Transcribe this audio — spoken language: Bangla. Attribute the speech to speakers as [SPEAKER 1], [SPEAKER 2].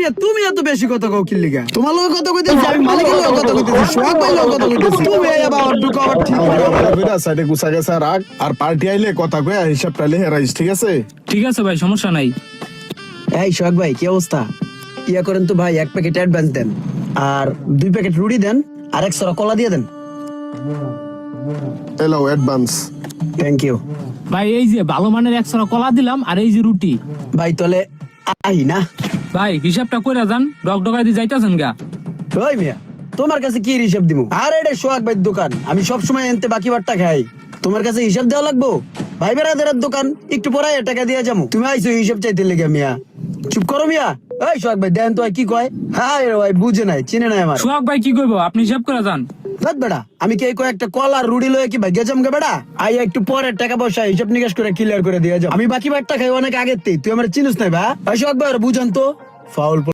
[SPEAKER 1] মিয়া তুমি এত বেশি কথা কও কি লিগা? তোমার লগে কথা কইতেছি, আমি মালিকের লগে কথা কইতেছি, সোহাগ ভাই লগে কথা কইতেছি। তুমি আবার অর্ডার কভার ঠিক করো।
[SPEAKER 2] সাইডে গুছা গেছে রাখ, আর পার্টি আইলে কথা কয়ে হিসাবটা লিখে রাখিস, ঠিক আছে?
[SPEAKER 3] ঠিক আছে ভাই, সমস্যা নাই।
[SPEAKER 1] এই সোহাগ ভাই কি অবস্থা? ইয়া করেন তো ভাই, 1 প্যাকেট অ্যাডভান্স দেন, আর 2 প্যাকেট রুটি দেন, আর 1 সরা কলা দিয়ে দেন।
[SPEAKER 2] এলো অ্যাডভান্স।
[SPEAKER 1] থ্যাংক ইউ
[SPEAKER 3] ভাই এই যে ভালো মানের 1 সরা কলা দিলাম, আর এই যে রুটি।
[SPEAKER 1] ভাই। তাহলে আই না
[SPEAKER 3] ভাই হিসাবটা কইরা যান, ডগডগাই দিয়ে যাইতাছেন গা।
[SPEAKER 1] ওই মিয়া, তোমার কাছে কি হিসাব দিমু? আর এটা সোহাগ ভাইয়ের দোকান, আমি সব সময় এনতে বাকি বারটা খাই। তোমার কাছে হিসাব দেওয়া লাগবো? ভাই বেড়াদের দোকান, একটু পরে টাকা দিয়ে যাবো। তুমি আইসো হিসাব চাইতে লেগে মিয়া। চুপ করো মিয়া। ওই সোহাগ ভাই দেন তো কি কয়? হ্যাঁ রে ভাই, বুঝে নাই, চিনে নাই আমার।
[SPEAKER 3] সোহাগ ভাই কি কইবো, আপনি হিসাব করে যান।
[SPEAKER 1] দেখ বেড়া, আমি কি এই কয়েকটা কলা আর রুটি লয়ে কি ভাগ্য জমকে বেড়া? আই একটু পরে টাকা পয়সা হিসাব নিকাশ করে ক্লিয়ার করে দিয়ে যাবো। আমি বাকি বারটা খাই অনেক আগের থেকে, তুই আমার চিনিস নাই ভা? ওই সোহাগ ভাই বুঝান তো, ফাউল।